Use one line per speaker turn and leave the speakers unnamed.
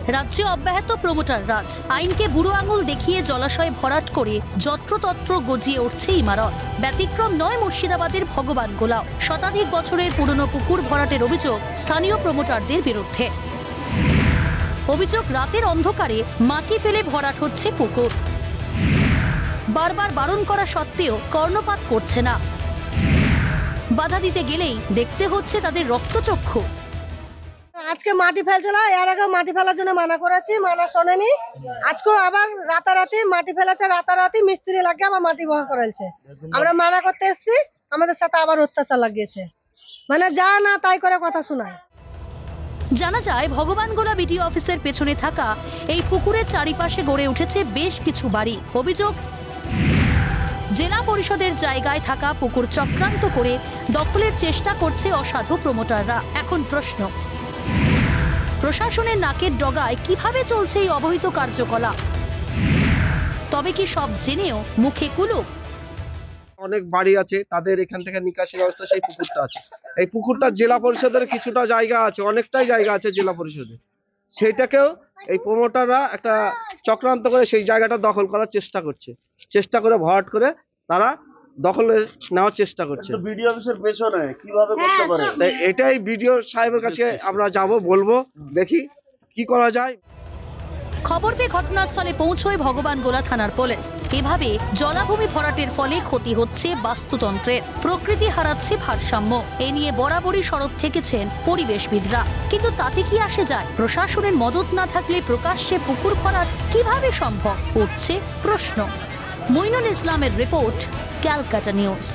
রাজ্যে অব্যাহত প্রমোটার রাজ। আইনকে বুড়ো আঙুল দেখিয়ে জলাশয় ভরাট করে যত্রতত্র গজিয়ে উঠছে ইমারত। ব্যতিক্রম নয় মুর্শিদাবাদের ভগবান গোলাও। শতাধিক বছরের পুরনো পুকুর ভরাটের অভিযোগ স্থানীয় প্রমোটারদের বিরুদ্ধে। অভিযোগ, রাতের অন্ধকারে মাটি ফেলে ভরাট হচ্ছে পুকুর। বারবার বারণ করা সত্ত্বেও কর্ণপাত করছে না। বাধা দিতে গেলেই দেখতে হচ্ছে তাদের রক্তচক্ষু।
আজকে মাটি ফেলছিল, এর আগে মাটি ফেলার জন্য মানা করেছি, মানা শোনেনি। আজকেও আবার রাতারাতি মাটি ফেলেছে, রাতারাতি মিস্ত্রি লাগিয়ে আবার মাটি বহা করেছে। আমরা মানা করতে এসেছি, আমাদের সাথে আবার অত্যাচার লাগিয়েছে, মানে যা না তাই করে কথা শোনায়।
জানা যায়, ভগবানগোলা বিডিও অফিসের পেছনে থাকা এই পুকুরের চারিপাশে গড়ে উঠেছে বেশ কিছু বাড়ি। অভিযোগ, জেলা পরিষদের জায়গায় থাকা পুকুর চক্রান্ত করে দখলের চেষ্টা করছে অসাধু প্রমোটাররা। এখন প্রশ্ন, প্রশাসনের নাকের ডগায় কিভাবে চলছে এই অবৈধ কার্যকলাপ? তবে কি সব জেনেও মুখে কুলুপ?
অনেক বাড়ি আছে, তাদের এখান থেকে নিকাশি ব্যবস্থা সেই পুকুরটা আছে। এই পুকুরটা জেলা পরিষদের কিছুটা জায়গা আছে, অনেকটাই জায়গা আছে জেলা পরিষদে। সেইটাকেও এই প্রমোটাররা একটা চক্রান্ত করে সেই জায়গাটা দখল করার চেষ্টা করে ভরাট করে তারা দখলে নেওয়ার চেষ্টা করছে।
বিডিও অফিসের পেছনে কিভাবে করতে পারে?
তাই এটাই বিডিও সাহেবের কাছে আমরা যাব, বলবো, দেখি কি করা যায়।
খবর পেয়ে ঘটনাস্থলে পৌঁছয় ভগবানগোলা থানার পুলিশ। এভাবে জলাভূমি ভরাটের ফলে ক্ষতি হচ্ছে বাস্তুতন্ত্রের, প্রকৃতি হারাচ্ছে ভারসাম্য। এ নিয়ে বরাবরই সরব থেকেছেন পরিবেশবিদরা। কিন্তু তাতে কি আসে যায়? প্রশাসনের মদত না থাকলে প্রকাশ্যে পুকুর ভরাট কিভাবে সম্ভব? উঠছে প্রশ্ন। মইনুল ইসলামের রিপোর্ট, ক্যালকাটা নিউজ।